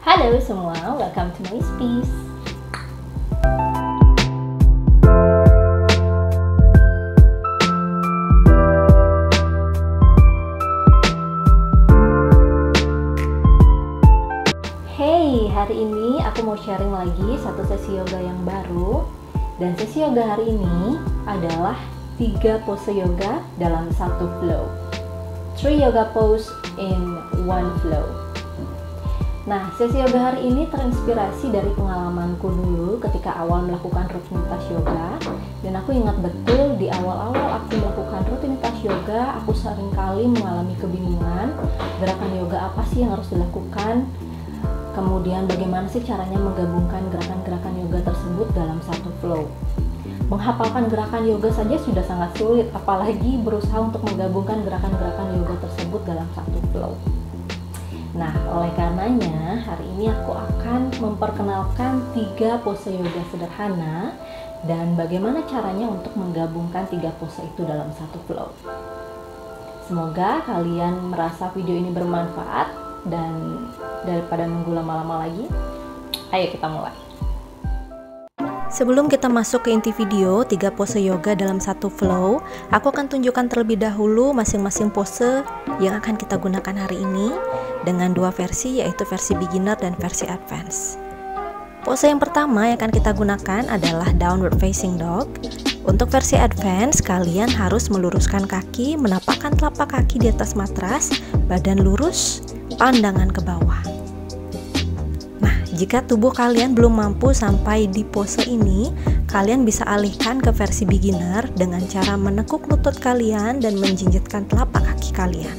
Halo semua, welcome to my space. Hey, hari ini aku mau sharing lagi satu sesi yoga yang baru. Dan sesi yoga hari ini adalah 3 pose yoga dalam satu flow. 3 yoga pose in one flow. Nah, sesi yoga hari ini terinspirasi dari pengalamanku dulu ketika awal melakukan rutinitas yoga. Dan aku ingat betul di awal-awal aku melakukan rutinitas yoga, aku seringkali mengalami kebingungan, gerakan yoga apa sih yang harus dilakukan, kemudian bagaimana sih caranya menggabungkan gerakan-gerakan yoga tersebut dalam satu flow. Menghafalkan gerakan yoga saja sudah sangat sulit, apalagi berusaha untuk menggabungkan gerakan-gerakan yoga tersebut dalam satu flow. Nah, oleh karenanya hari ini aku akan memperkenalkan 3 pose yoga sederhana dan bagaimana caranya untuk menggabungkan 3 pose itu dalam satu flow. Semoga kalian merasa video ini bermanfaat dan daripada nunggu lama-lama lagi, ayo kita mulai. Sebelum kita masuk ke inti video 3 pose yoga dalam satu flow, aku akan tunjukkan terlebih dahulu masing-masing pose yang akan kita gunakan hari ini dengan 2 versi, yaitu versi beginner dan versi advance. Pose yang pertama yang akan kita gunakan adalah downward facing dog. Untuk versi advance, kalian harus meluruskan kaki, menapakkan telapak kaki di atas matras, badan lurus, pandangan ke bawah. Jika tubuh kalian belum mampu sampai di pose ini, kalian bisa alihkan ke versi beginner dengan cara menekuk lutut kalian dan menjinjitkan telapak kaki kalian.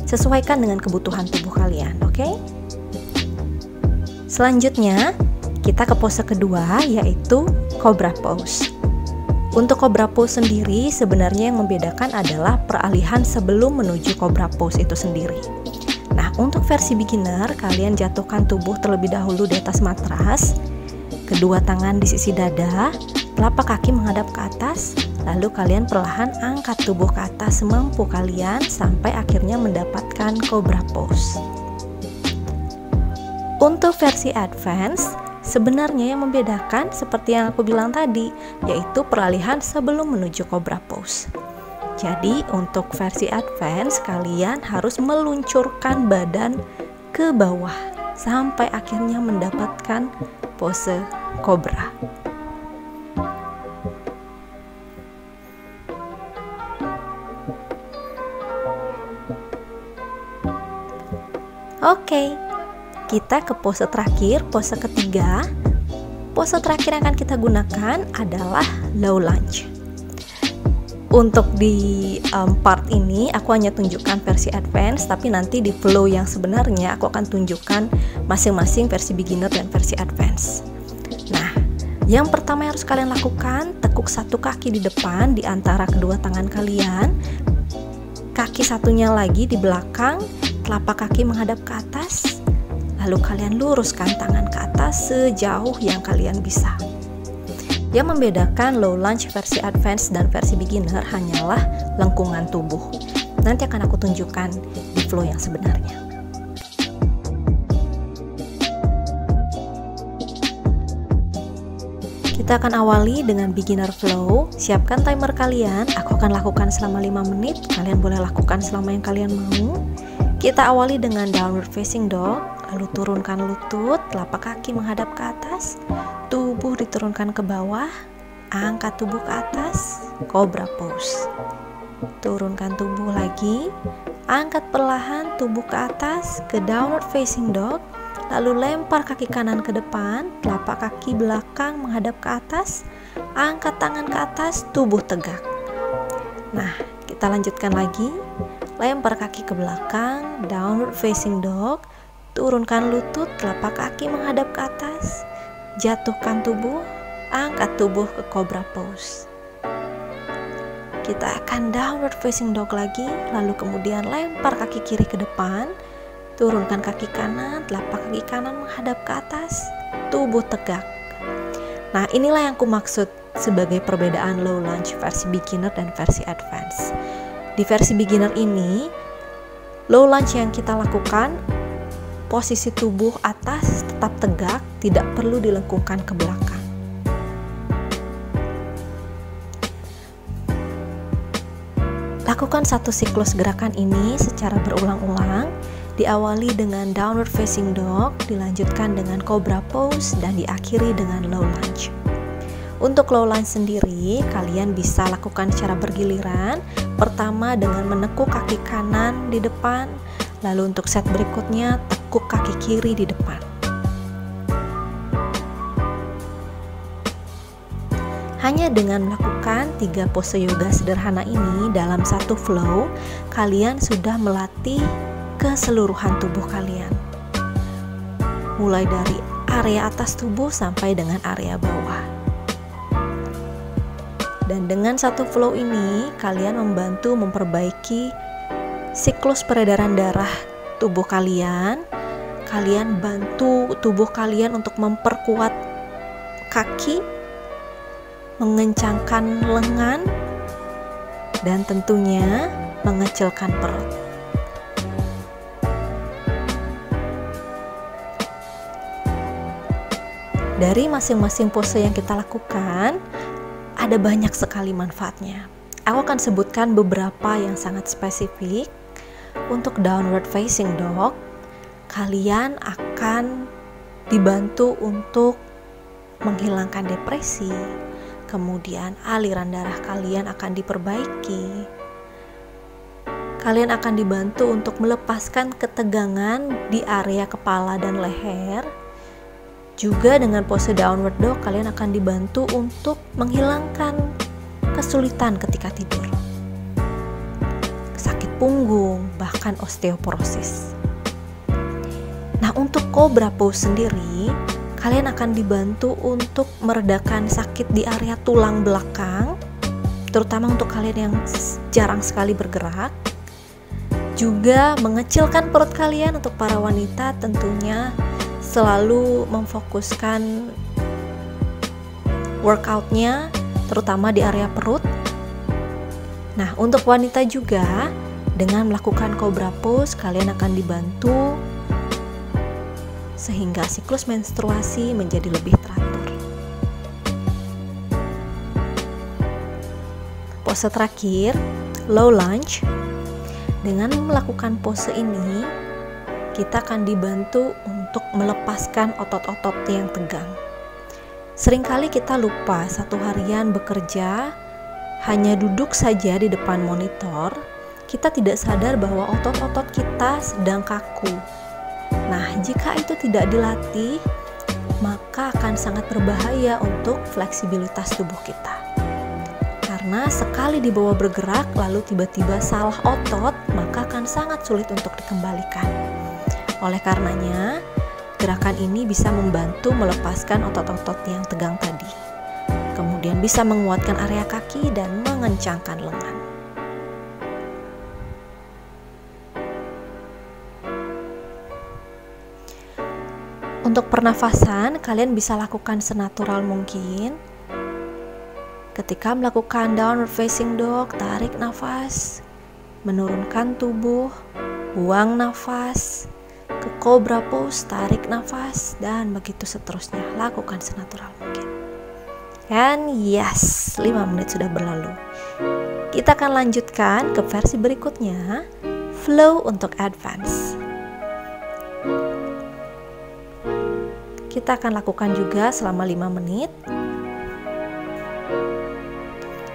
Sesuaikan dengan kebutuhan tubuh kalian, oke? Selanjutnya, kita ke pose kedua, yaitu cobra pose. Untuk cobra pose sendiri, sebenarnya yang membedakan adalah peralihan sebelum menuju cobra pose itu sendiri. Nah, untuk versi beginner, kalian jatuhkan tubuh terlebih dahulu di atas matras, kedua tangan di sisi dada, telapak kaki menghadap ke atas, lalu kalian perlahan angkat tubuh ke atas semampu kalian sampai akhirnya mendapatkan cobra pose. Untuk versi advance, sebenarnya yang membedakan seperti yang aku bilang tadi, yaitu peralihan sebelum menuju cobra pose. Jadi untuk versi advance kalian harus meluncurkan badan ke bawah sampai akhirnya mendapatkan pose cobra. Oke, kita ke pose terakhir, pose ketiga. Pose terakhir yang akan kita gunakan adalah low lunge. Untuk di part ini aku hanya tunjukkan versi advance, tapi nanti di flow yang sebenarnya aku akan tunjukkan masing-masing versi beginner dan versi advance. Nah, yang pertama yang harus kalian lakukan, tekuk satu kaki di depan di antara kedua tangan kalian, kaki satunya lagi di belakang, telapak kaki menghadap ke atas, lalu kalian luruskan tangan ke atas sejauh yang kalian bisa. Yang membedakan low lunge versi advance dan versi beginner hanyalah lengkungan tubuh. Nanti akan aku tunjukkan di flow yang sebenarnya. Kita akan awali dengan beginner flow. Siapkan timer kalian, aku akan lakukan selama 5 menit. Kalian boleh lakukan selama yang kalian mau. Kita awali dengan downward facing dog, lalu turunkan lutut, telapak kaki menghadap ke atas, tubuh diturunkan ke bawah, angkat tubuh ke atas, cobra pose. Turunkan tubuh lagi, angkat perlahan tubuh ke atas ke downward facing dog, lalu lempar kaki kanan ke depan, telapak kaki belakang menghadap ke atas, angkat tangan ke atas, tubuh tegak. Nah, kita lanjutkan lagi. Lempar kaki ke belakang, downward facing dog, turunkan lutut, telapak kaki menghadap ke atas, jatuhkan tubuh, angkat tubuh ke cobra pose. Kita akan downward facing dog lagi, lalu kemudian lempar kaki kiri ke depan, turunkan kaki kanan, telapak kaki kanan menghadap ke atas, tubuh tegak. Nah, inilah yang aku maksud sebagai perbedaan low lunge versi beginner dan versi advance. Di versi beginner ini, low lunge yang kita lakukan posisi tubuh atas tetap tegak, tidak perlu dilengkungkan ke belakang. Lakukan satu siklus gerakan ini secara berulang-ulang, diawali dengan downward facing dog, dilanjutkan dengan cobra pose, dan diakhiri dengan low lunge. Untuk low lunge sendiri, kalian bisa lakukan secara bergiliran. Pertama dengan menekuk kaki kanan di depan, lalu untuk set berikutnya tekuk kaki kiri di depan. Hanya dengan melakukan 3 pose yoga sederhana ini dalam satu flow, kalian sudah melatih keseluruhan tubuh kalian. Mulai dari area atas tubuh sampai dengan area bawah. Dan dengan satu flow ini, kalian membantu memperbaiki siklus peredaran darah tubuh kalian. Kalian bantu tubuh kalian untuk memperkuat kaki, mengencangkan lengan, dan tentunya mengecilkan perut. Dari masing-masing pose yang kita lakukan, ada banyak sekali manfaatnya. Aku akan sebutkan beberapa yang sangat spesifik. Untuk downward facing dog, kalian akan dibantu untuk menghilangkan depresi, kemudian aliran darah kalian akan diperbaiki. Kalian akan dibantu untuk melepaskan ketegangan di area kepala dan leher. Juga dengan pose downward dog, kalian akan dibantu untuk menghilangkan kesulitan ketika tidur, sakit punggung, bahkan osteoporosis. Nah, untuk cobra pose sendiri, kalian akan dibantu untuk meredakan sakit di area tulang belakang, terutama untuk kalian yang jarang sekali bergerak. Juga mengecilkan perut kalian. Untuk para wanita tentunya selalu memfokuskan workoutnya terutama di area perut. Nah, untuk wanita juga dengan melakukan cobra pose, kalian akan dibantu sehingga siklus menstruasi menjadi lebih teratur. Pose terakhir, low lunge. Dengan melakukan pose ini, kita akan dibantu untuk melepaskan otot-otot yang tegang. Seringkali kita lupa satu harian bekerja, hanya duduk saja di depan monitor, kita tidak sadar bahwa otot-otot kita sedang kaku. Nah, jika itu tidak dilatih, maka akan sangat berbahaya untuk fleksibilitas tubuh kita. Karena sekali dibawa bergerak lalu tiba-tiba salah otot, maka akan sangat sulit untuk dikembalikan. Oleh karenanya, gerakan ini bisa membantu melepaskan otot-otot yang tegang tadi. Kemudian bisa menguatkan area kaki dan mengencangkan lengan. Untuk pernafasan, kalian bisa lakukan senatural mungkin. Ketika melakukan downward facing dog, tarik nafas, menurunkan tubuh, buang nafas. Ke cobra pose, tarik nafas, dan begitu seterusnya. Lakukan senatural mungkin. And yes, 5 menit sudah berlalu. Kita akan lanjutkan ke versi berikutnya, flow untuk advance. Kita akan lakukan juga selama 5 menit.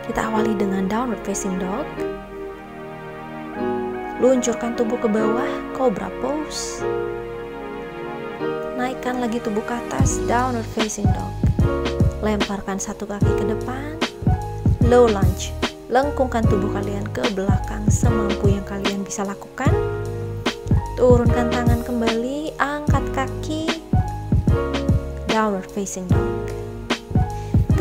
Kita awali dengan downward facing dog. Luncurkan tubuh ke bawah, cobra pose. Naikkan lagi tubuh ke atas, downward facing dog. Lemparkan satu kaki ke depan, low lunge. Lengkungkan tubuh kalian ke belakang semampu yang kalian bisa lakukan. Turunkan tangan kembali, angkat kaki, downward facing dog.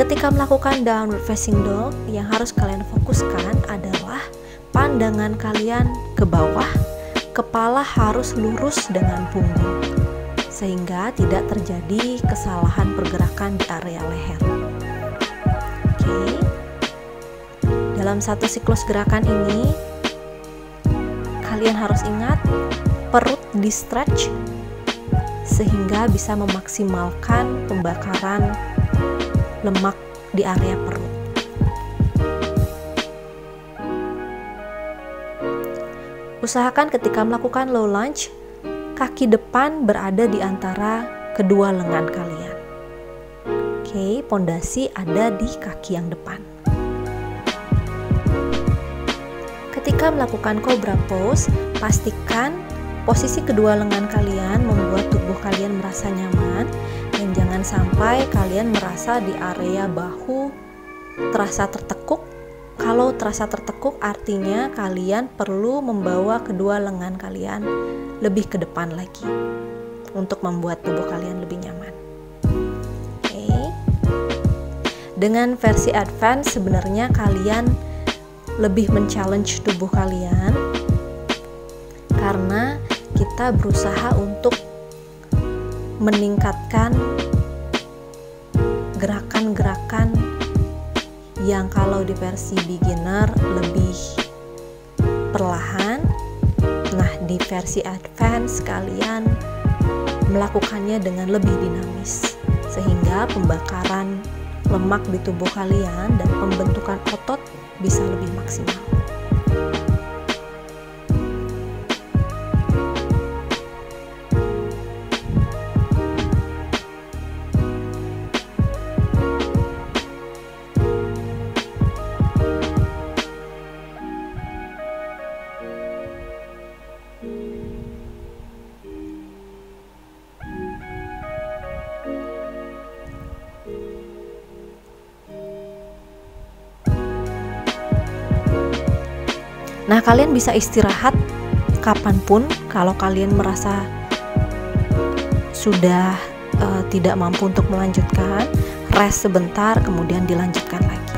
Ketika melakukan downward facing dog, yang harus kalian fokuskan adalah pandangan kalian ke bawah, kepala harus lurus dengan punggung, sehingga tidak terjadi kesalahan pergerakan di area leher. Oke. Dalam satu siklus gerakan ini, kalian harus ingat perut di stretch, sehingga bisa memaksimalkan pembakaran lemak di area perut. Usahakan ketika melakukan low lunge, kaki depan berada di antara kedua lengan kalian. Oke, pondasi ada di kaki yang depan. Ketika melakukan cobra pose, pastikan posisi kedua lengan kalian membuat tubuh kalian merasa nyaman, dan jangan sampai kalian merasa di area bahu terasa tertekuk. Kalau terasa tertekuk artinya kalian perlu membawa kedua lengan kalian lebih ke depan lagi untuk membuat tubuh kalian lebih nyaman. Oke. Dengan versi advance sebenarnya kalian lebih men-challenge tubuh kalian karena kita berusaha untuk meningkatkan gerakan-gerakan yang kalau di versi beginner lebih perlahan. Nah, di versi advance kalian melakukannya dengan lebih dinamis sehingga pembakaran lemak di tubuh kalian dan pembentukan otot bisa lebih maksimal. Nah, kalian bisa istirahat kapanpun kalau kalian merasa sudah tidak mampu untuk melanjutkan. Rest sebentar, kemudian dilanjutkan lagi.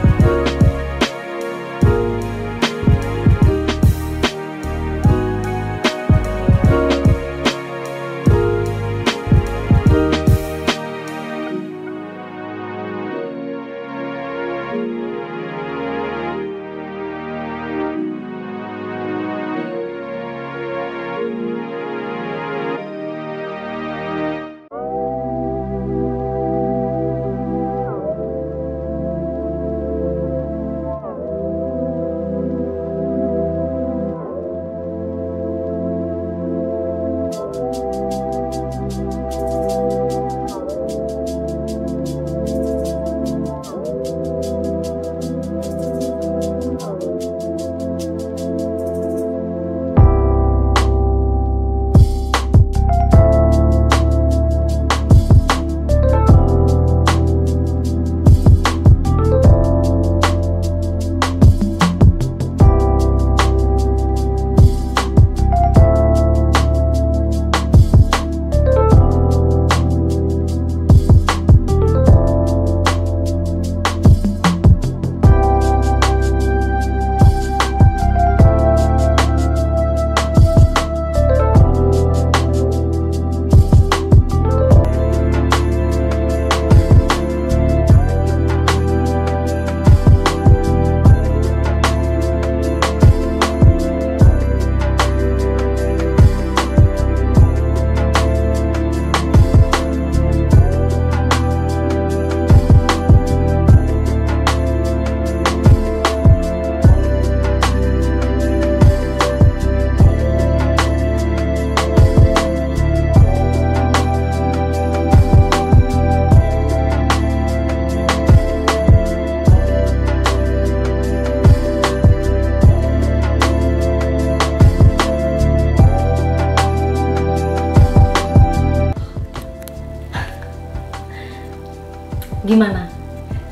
Gimana?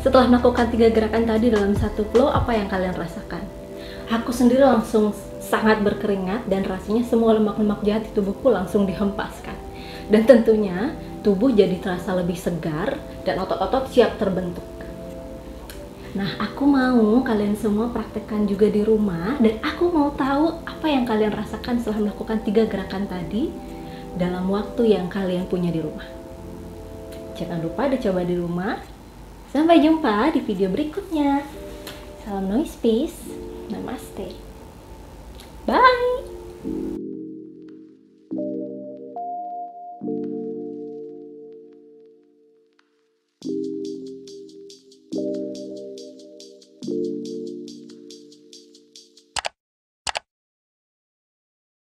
Setelah melakukan 3 gerakan tadi dalam satu flow, apa yang kalian rasakan? Aku sendiri langsung sangat berkeringat dan rasanya semua lemak-lemak jahat di tubuhku langsung dihempaskan. Dan tentunya tubuh jadi terasa lebih segar dan otot-otot siap terbentuk. Nah, aku mau kalian semua praktekkan juga di rumah, dan aku mau tahu apa yang kalian rasakan setelah melakukan 3 gerakan tadi dalam waktu yang kalian punya di rumah. Jangan lupa dicoba di rumah. Sampai jumpa di video berikutnya. Salam noise peace. Namaste. Bye.